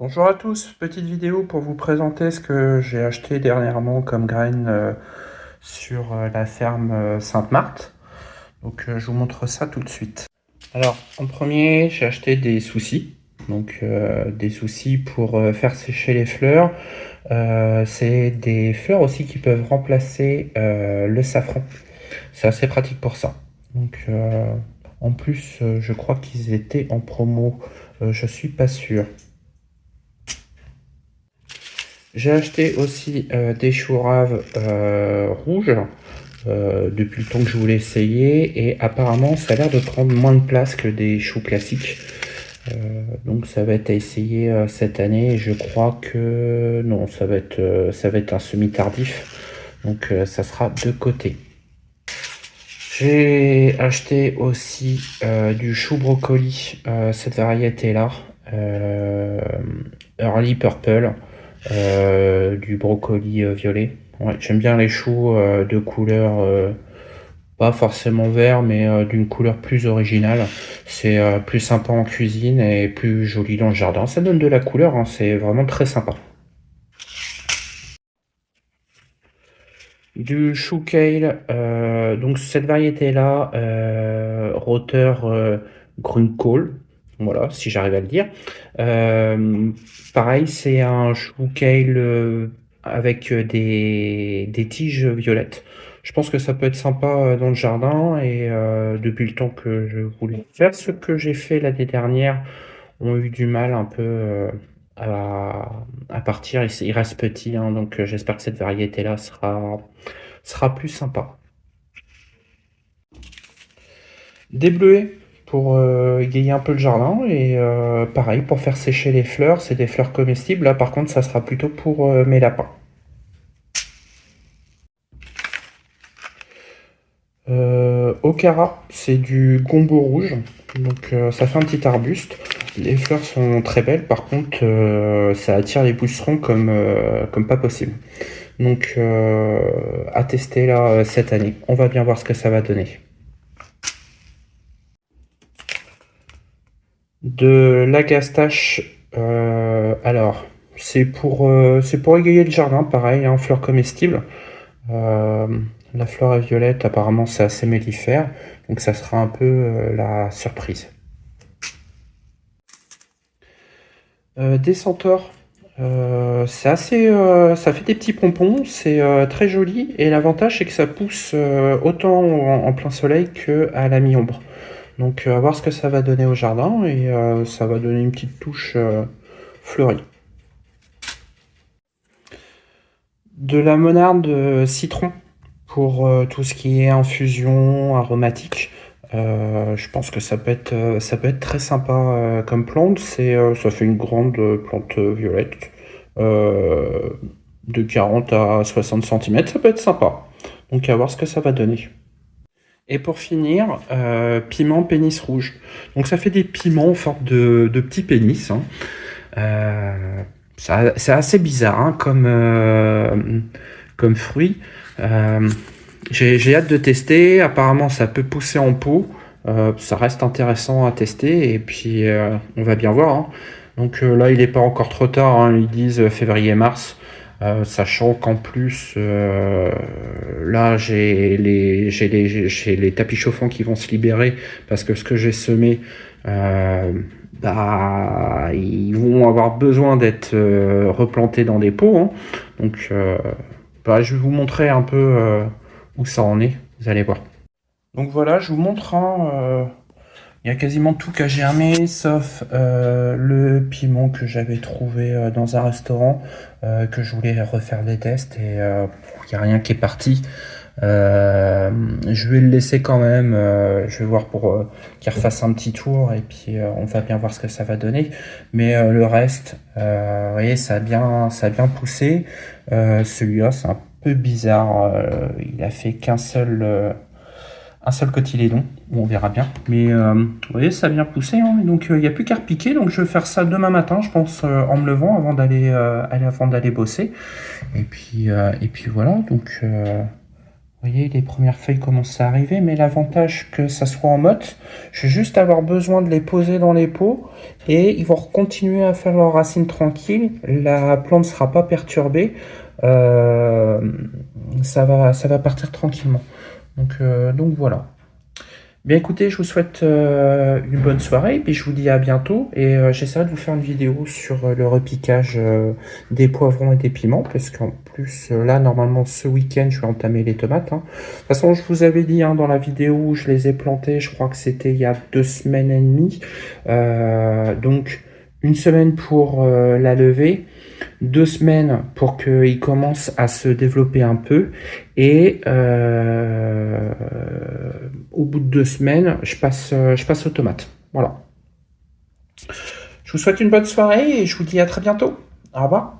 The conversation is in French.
Bonjour à tous, petite vidéo pour vous présenter ce que j'ai acheté dernièrement comme graines sur la ferme Sainte-Marthe. Je vous montre ça tout de suite. Alors en premier j'ai acheté des soucis, des soucis pour faire sécher les fleurs. C'est des fleurs aussi qui peuvent remplacer le safran. C'est assez pratique pour ça. En plus je crois qu'ils étaient en promo, je suis pas sûr. J'ai acheté aussi des choux raves rouges depuis le temps que je voulais essayer et apparemment ça a l'air de prendre moins de place que des choux classiques. Donc ça va être à essayer cette année et je crois que non, ça va être un semi-tardif. Ça sera de côté. J'ai acheté aussi du chou brocoli, cette variété là, Early Purple. Du brocoli violet. Ouais, j'aime bien les choux de couleur pas forcément vert, mais d'une couleur plus originale. C'est plus sympa en cuisine et plus joli dans le jardin. Ça donne de la couleur, hein, c'est vraiment très sympa. Du chou kale, donc cette variété-là, Rother Grünkohl, voilà, si j'arrive à le dire. Euh, Pareil, c'est un chou kale avec des tiges violettes. Je pense que ça peut être sympa dans le jardin et depuis le temps que je voulais faire ce que j'ai fait l'année dernière, ont eu du mal un peu à, à partir. Il reste petit, hein, j'espère que cette variété-là sera plus sympa. Des bleuets pour égayer un peu le jardin et pareil pour faire sécher les fleurs, c'est des fleurs comestibles. Là par contre ça sera plutôt pour mes lapins. Okara, c'est du gombo rouge, ça fait un petit arbuste. Les fleurs sont très belles, par contre ça attire les pucerons comme pas possible. À tester là cette année. On va bien voir ce que ça va donner. De l'agastache, alors c'est pour égayer le jardin, pareil, hein, fleurs comestibles. Euh, la fleur est violette, apparemment c'est assez mellifère, donc ça sera un peu la surprise. Des centaures, ça fait des petits pompons, c'est très joli et l'avantage c'est que ça pousse autant en plein soleil que à la mi-ombre. À voir ce que ça va donner au jardin et ça va donner une petite touche fleurie. De la monarde citron pour tout ce qui est infusion aromatique. Je pense que ça peut être très sympa comme plante. Ça fait une grande plante violette euh, de 40 à 60 cm. Ça peut être sympa. Donc à voir ce que ça va donner. Et pour finir, piment pénis rouge. Donc ça fait des piments en forme de petits pénis, hein. Euh, c'est assez bizarre, hein, comme fruit. Euh, j'ai hâte de tester. Apparemment, ça peut pousser en pot. Ça reste intéressant à tester. Et puis, on va bien voir, hein. Là, il n'est pas encore trop tard, hein. Ils disent février-mars. Sachant qu'en plus, là, j'ai les tapis chauffants qui vont se libérer parce que ce que j'ai semé, ils vont avoir besoin d'être replantés dans des pots, hein. Je vais vous montrer un peu où ça en est. Vous allez voir. Donc voilà, je vous montre, hein, il y a quasiment tout qui a germé, sauf le piment que j'avais trouvé dans un restaurant, que je voulais refaire des tests et il n'y a rien qui est parti. Je vais le laisser quand même, je vais voir pour qu'il refasse un petit tour et puis on va bien voir ce que ça va donner. Mais le reste, vous voyez, ça a bien poussé. Celui-là, c'est un peu bizarre, il a fait un seul cotylédon, on verra bien. Mais vous voyez, ça a bien poussé, hein. Il n'y a plus qu'à repiquer. Donc je vais faire ça demain matin, je pense, en me levant avant d'aller bosser. Et puis voilà. Vous voyez, les premières feuilles commencent à arriver, mais l'avantage que ça soit en motte, je vais juste avoir besoin de les poser dans les pots et ils vont continuer à faire leurs racines tranquilles. La plante ne sera pas perturbée. Ça va partir tranquillement. Donc voilà. Bien écoutez, je vous souhaite une bonne soirée, et puis je vous dis à bientôt, et j'essaierai de vous faire une vidéo sur le repiquage des poivrons et des piments, parce qu'en plus, là, normalement, ce week-end, je vais entamer les tomates. Hein. De toute façon, je vous avais dit dans la vidéo où je les ai plantées, je crois que c'était il y a 2 semaines et demie, donc une semaine pour la levée, 2 semaines pour qu'il commence à se développer un peu, et au bout de 2 semaines, je passe aux tomates. Voilà. Je vous souhaite une bonne soirée et je vous dis à très bientôt. Au revoir.